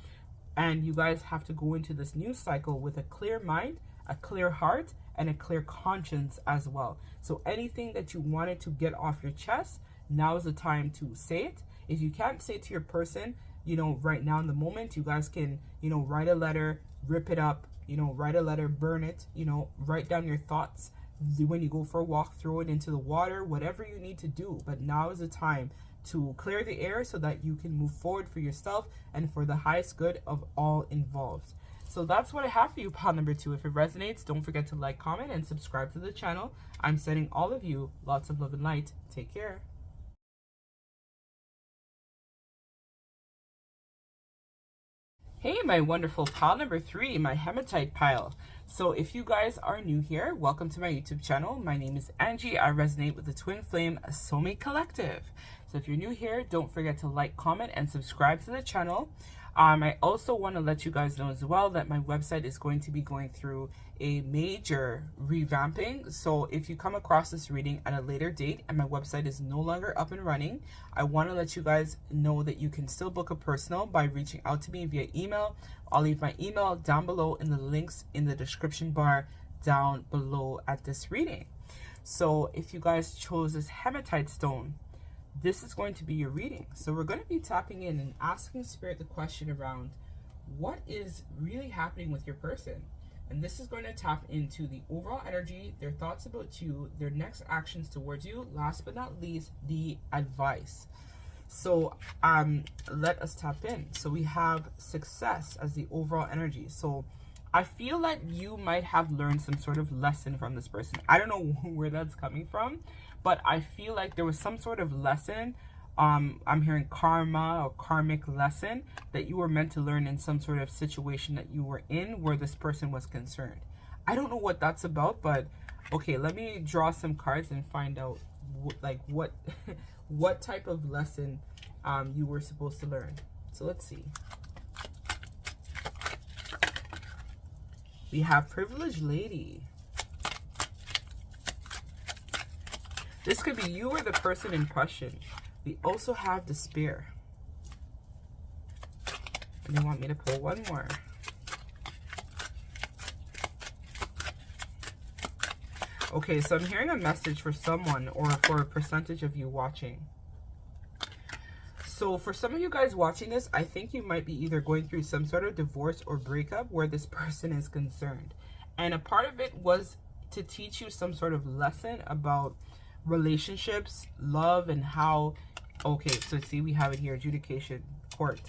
And you guys have to go into this new cycle with a clear mind, a clear heart, and a clear conscience as well. So anything that you wanted to get off your chest, now is the time to say it. If you can't say it to your person, you know, right now in the moment, you guys can, you know, write a letter, rip it up, you know, write a letter, burn it, you know, write down your thoughts. When you go for a walk, throw it into the water, whatever you need to do. But now is the time to clear the air so that you can move forward for yourself and for the highest good of all involved. So that's what I have for you, pile number 2. If it resonates, don't forget to like, comment, and subscribe to the channel. I'm sending all of you lots of love and light. Take care. Hey, my wonderful pile number 3, my Hematite pile. So if you guys are new here, welcome to my YouTube channel. My name is Angie. I resonate with the Twin Flame Soulmate Collective. So if you're new here, don't forget to like, comment, and subscribe to the channel. I also want to let you guys know as well that my website is going to be going through a major revamping. So if you come across this reading at a later date and my website is no longer up and running, I want to let you guys know that you can still book a personal by reaching out to me via email. I'll leave my email down below in the links in the description bar down below at this reading. So if you guys chose this hematite stone, this is going to be your reading. So we're going to be tapping in and asking Spirit the question around what is really happening with your person. And this is going to tap into the overall energy, their thoughts about you, their next actions towards you, last but not least, the advice. So let us tap in. So we have success as the overall energy. So I feel like you might have learned some sort of lesson from this person. I don't know where that's coming from, but I feel like there was some sort of lesson. I'm hearing karma or karmic lesson that you were meant to learn in some sort of situation that you were in where this person was concerned. I don't know what that's about, but okay, let me draw some cards and find out what what type of lesson you were supposed to learn. So let's see. We have Privileged Lady. This could be you or the person in question. We also have Despair. And they want me to pull one more. Okay, so I'm hearing a message for someone or for a percentage of you watching. So for some of you guys watching this, I think you might be either going through some sort of divorce or breakup where this person is concerned. And a part of it was to teach you some sort of lesson about relationships, love, and how, okay, so see, we have it here, adjudication, court.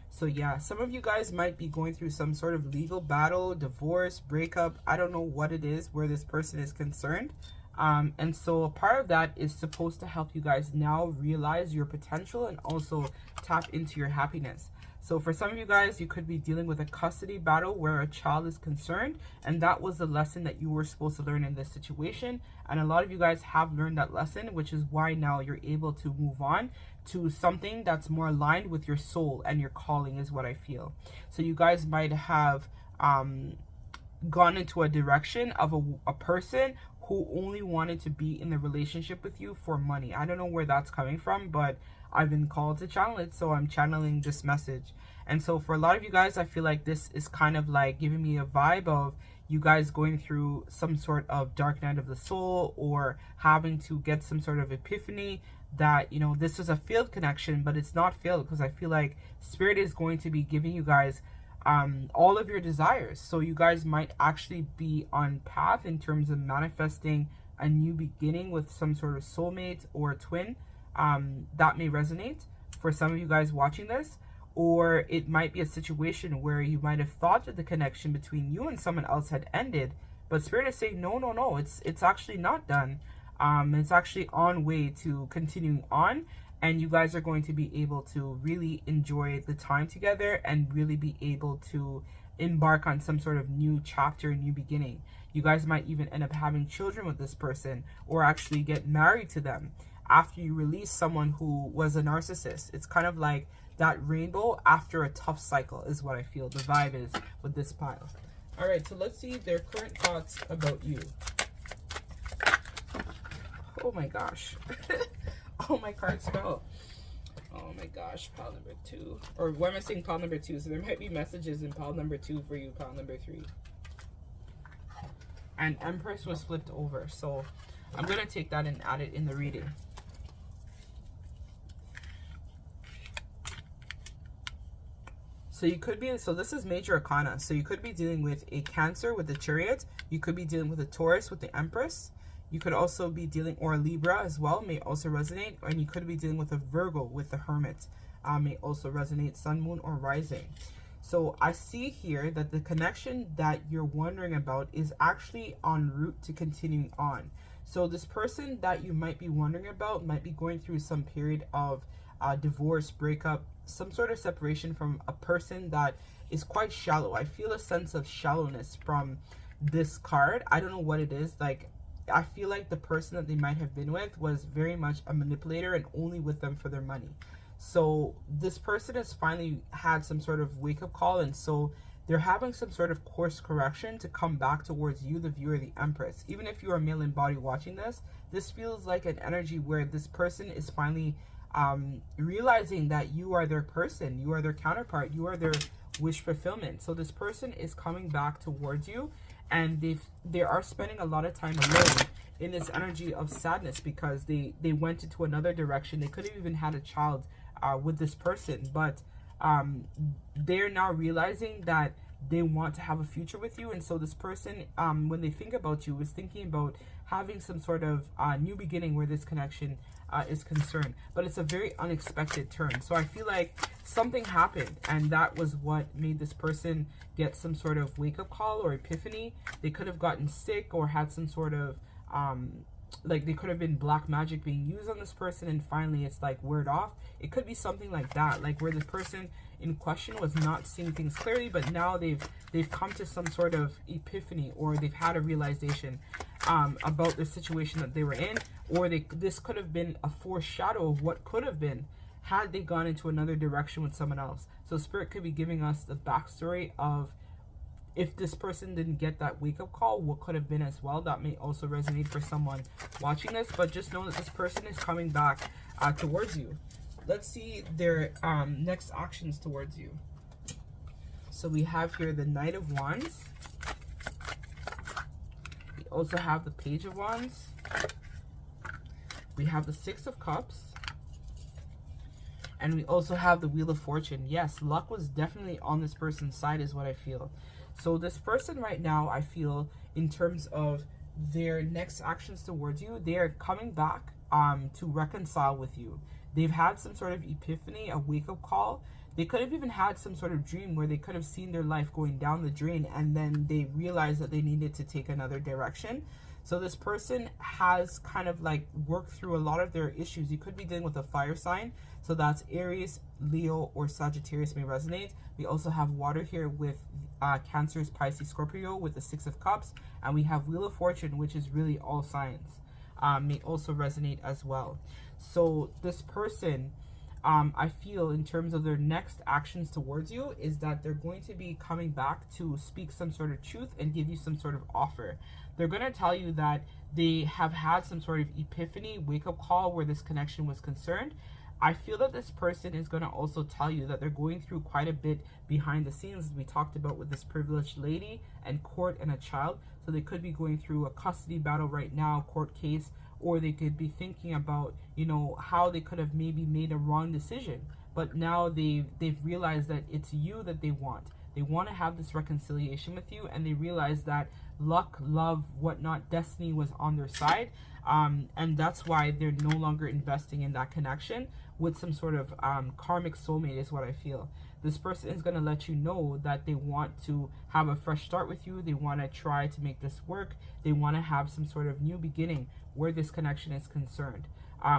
So yeah, some of you guys might be going through some sort of legal battle, divorce, breakup. I don't know what it is where this person is concerned. And so a part of that is supposed to help you guys now realize your potential and also tap into your happiness. So for some of you guys, you could be dealing with a custody battle where a child is concerned, and that was the lesson that you were supposed to learn in this situation. And a lot of you guys have learned that lesson, which is why now you're able to move on to something that's more aligned with your soul and your calling, is what I feel. So you guys might have gone into a direction of a person who only wanted to be in the relationship with you for money. I don't know where that's coming from, but I've been called to channel it, so I'm channeling this message. And so for a lot of you guys, I feel like this is kind of like giving me a vibe of you guys going through some sort of dark night of the soul, or having to get some sort of epiphany that, you know, this is a failed connection, but it's not failed, because I feel like Spirit is going to be giving you guys all of your desires. So you guys might actually be on path in terms of manifesting a new beginning with some sort of soulmate or twin. That may resonate for some of you guys watching this. Or it might be a situation where you might have thought that the connection between you and someone else had ended, but Spirit is saying no, it's actually not done. It's actually on way to continuing on, and you guys are going to be able to really enjoy the time together and really be able to embark on some sort of new chapter, new beginning. You guys might even end up having children with this person, or actually get married to them after you release someone who was a narcissist. It's kind of like that rainbow after a tough cycle is what I feel the vibe is with this pile. All right, so let's see their current thoughts about you. Oh my gosh. Oh, my cards fell. Oh my gosh, pile number 2. Or why am I saying pile number 2? So there might be messages in pile number 2 for you, pile number 3. And Empress was flipped over, so I'm going to take that and add it in the reading. So you could be, so this is major arcana. So you could be dealing with a Cancer with the Chariot. You could be dealing with a Taurus with the Empress. You could also be dealing, or a Libra as well, may also resonate. And you could be dealing with a Virgo with the Hermit. May also resonate, Sun, Moon, or Rising. So I see here that the connection that you're wondering about is actually en route to continuing on. So this person that you might be wondering about might be going through some period of divorce, breakup, some sort of separation from a person that is quite shallow. I feel a sense of shallowness from this card. I don't know what it is. Like, I feel like the person that they might have been with was very much a manipulator and only with them for their money. So this person has finally had some sort of wake-up call, and so they're having some sort of course correction to come back towards you, the viewer, the Empress. Even if you're a male in body watching this, this feels like an energy where this person is finally realizing that you are their person, you are their counterpart, you are their wish fulfillment. So this person is coming back towards you, and they are spending a lot of time alone in this energy of sadness because they went into another direction. They could have even had a child with this person, but they're now realizing that they want to have a future with you. And so this person, when they think about you, is thinking about having some sort of new beginning where this connection is concerned. But it's a very unexpected turn. So I feel like something happened, and that was what made this person get some sort of wake-up call or epiphany. They could have gotten sick or had some sort of like, they could have been black magic being used on this person, and finally it's like word off. It could be something like that, like where the person in question was not seeing things clearly, but now they've come to some sort of epiphany, or they've had a realization about the situation that they were in, or this could have been a foreshadow of what could have been had they gone into another direction with someone else. So Spirit could be giving us the backstory of, if this person didn't get that wake-up call, what could have been as well. That may also resonate for someone watching this, but just know that this person is coming back towards you. Let's see their next actions towards you. So we have here the Knight of Wands. We also have the Page of Wands. We have the Six of Cups. And we also have the Wheel of Fortune. Yes, luck was definitely on this person's side is what I feel. So this person right now, I feel, in terms of their next actions towards you, they are coming back to reconcile with you. They've had some sort of epiphany, a wake-up call. They could have even had some sort of dream where they could have seen their life going down the drain, and then they realized that they needed to take another direction. So this person has kind of like worked through a lot of their issues. You could be dealing with a fire sign. So that's Aries, Leo, or Sagittarius may resonate. We also have water here with Cancers, Pisces, Scorpio with the Six of Cups. And we have Wheel of Fortune, which is really all signs, may also resonate as well. So this person, I feel in terms of their next actions towards you is that they're going to be coming back to speak some sort of truth and give you some sort of offer. They're going to tell you that they have had some sort of epiphany, wake-up call where this connection was concerned. I feel that this person is going to also tell you that they're going through quite a bit behind the scenes, as we talked about with this privileged lady and court and a child. So they could be going through a custody battle right now, court case, or they could be thinking about, you know, how they could have maybe made a wrong decision. But now they've realized that it's you that they want. They want to have this reconciliation with you, and they realize that luck, love, whatnot, destiny was on their side. And that's why they're no longer investing in that connection with some sort of karmic soulmate is what I feel. This person is going to let you know that they want to have a fresh start with you. They want to try to make this work. They want to have some sort of new beginning where this connection is concerned.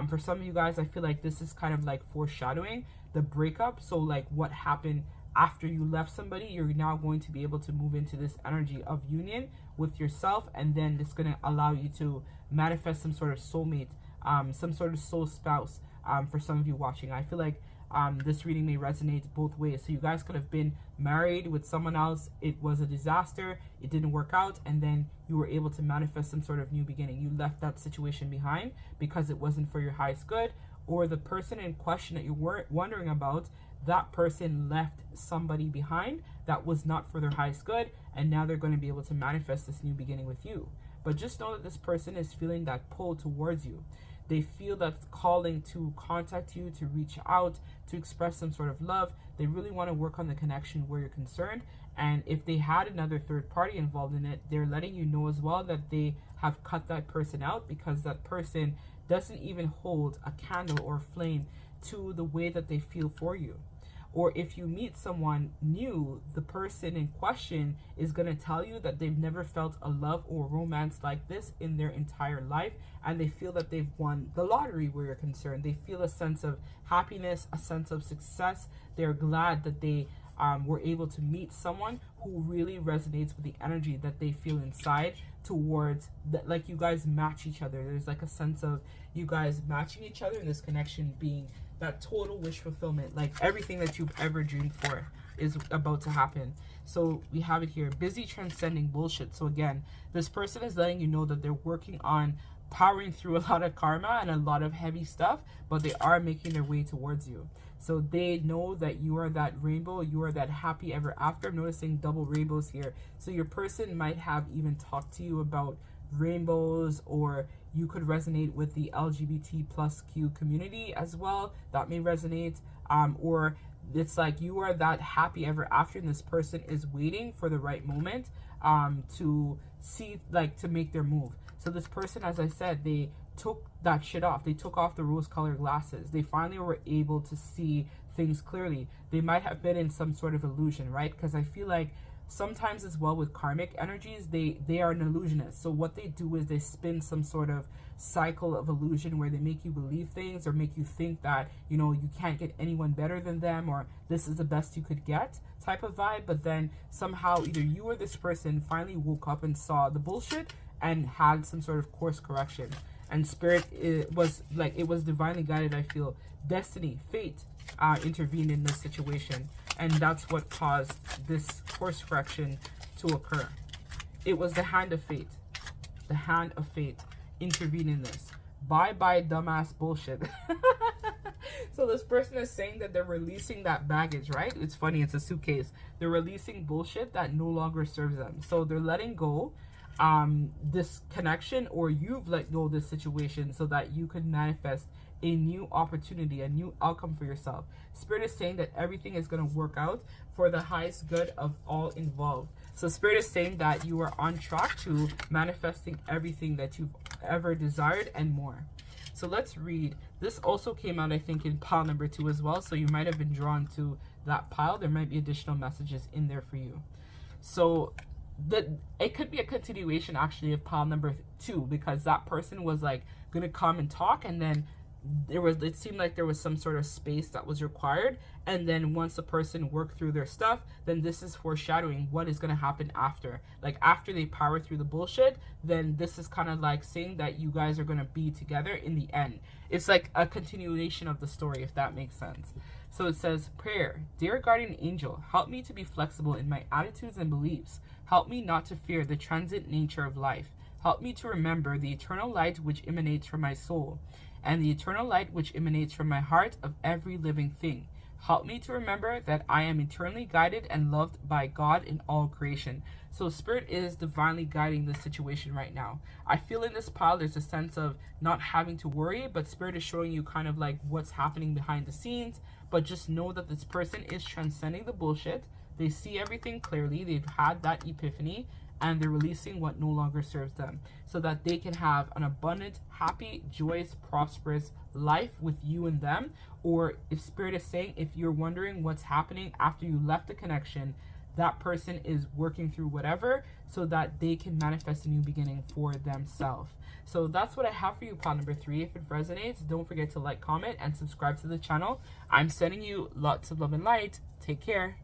For some of you guys, I feel like this is kind of like foreshadowing the breakup. So like what happened after you left somebody, you're now going to be able to move into this energy of union with yourself, and then it's going to allow you to manifest some sort of soulmate, some sort of soul spouse. For some of you watching, I feel like this reading may resonate both ways. So you guys could have been married with someone else, it was a disaster, it didn't work out, and then you were able to manifest some sort of new beginning. You left that situation behind because it wasn't for your highest good, or the person in question that you were wondering about, that person left somebody behind that was not for their highest good, and now they're going to be able to manifest this new beginning with you. But just know that this person is feeling that pull towards you. They feel that calling to contact you, to reach out, to express some sort of love. They really want to work on the connection where you're concerned. And if they had another third party involved in it, they're letting you know as well that they have cut that person out, because that person doesn't even hold a candle or flame to the way that they feel for you. Or if you meet someone new, the person in question is going to tell you that they've never felt a love or romance like this in their entire life, and they feel that they've won the lottery where you're concerned. They feel a sense of happiness, a sense of success. They're glad that they were able to meet someone who really resonates with the energy that they feel inside towards that, like you guys match each other. There's like a sense of you guys matching each other, and this connection being that total wish fulfillment. Like everything that you've ever dreamed for is about to happen. So we have it here, busy transcending bullshit. So again, this person is letting you know that they're working on powering through a lot of karma and a lot of heavy stuff, but they are making their way towards you. So they know that you are that rainbow, you are that happy ever after. I'm noticing double rainbows here. So your person might have even talked to you about rainbows, or you could resonate with the LGBT+Q community as well. That may resonate. Or it's like you are that happy ever after, and this person is waiting for the right moment to see, like, to make their move. So this person, as I said, they took that shit off. They took off the rose-colored glasses. They finally were able to see things clearly. They might have been in some sort of illusion, right? Because I feel like sometimes as well with karmic energies, they are an illusionist. So what they do is they spin some sort of cycle of illusion where they make you believe things, or make you think that, you know, you can't get anyone better than them, or this is the best you could get type of vibe. But then somehow either you or this person finally woke up and saw the bullshit and had some sort of course correction. And spirit, it was divinely guided. I feel destiny, fate intervened in this situation, and that's what caused this course correction to occur. It was the hand of fate. The hand of fate intervened in this. Bye bye dumbass bullshit. So this person is saying that they're releasing that baggage, right? It's funny, it's a suitcase. They're releasing bullshit that no longer serves them. So they're letting go this connection, or you've let go of this situation so that you could manifest a new opportunity, a new outcome for yourself. Spirit is saying that everything is going to work out for the highest good of all involved. So Spirit is saying that you are on track to manifesting everything that you've ever desired and more. So let's read. This also came out, I think, in pile number 2 as well. So you might have been drawn to that pile. There might be additional messages in there for you. So it could be a continuation actually of pile number 2, because that person was like gonna come and talk, and then it seemed like there was some sort of space that was required, and then once the person worked through their stuff, then this is foreshadowing what is going to happen after. Like after they power through the bullshit, then this is kind of like saying that you guys are going to be together in the end. It's like a continuation of the story, if that makes sense. So it says, prayer, dear guardian angel, help me to be flexible in my attitudes and beliefs. Help me not to fear the transient nature of life. Help me to remember the eternal light which emanates from my soul, and the eternal light which emanates from my heart of every living thing. Help me to remember that I am eternally guided and loved by God in all creation. So Spirit is divinely guiding this situation right now. I feel in this pile there's a sense of not having to worry, but Spirit is showing you kind of like what's happening behind the scenes. But just know that this person is transcending the bullshit. They see everything clearly. They've had that epiphany, and they're releasing what no longer serves them, so that they can have an abundant, happy, joyous, prosperous life with you and them. Or if Spirit is saying, if you're wondering what's happening after you left the connection, that person is working through whatever so that they can manifest a new beginning for themselves. So that's what I have for you, pile number 3. If it resonates, don't forget to like, comment, and subscribe to the channel. I'm sending you lots of love and light. Take care.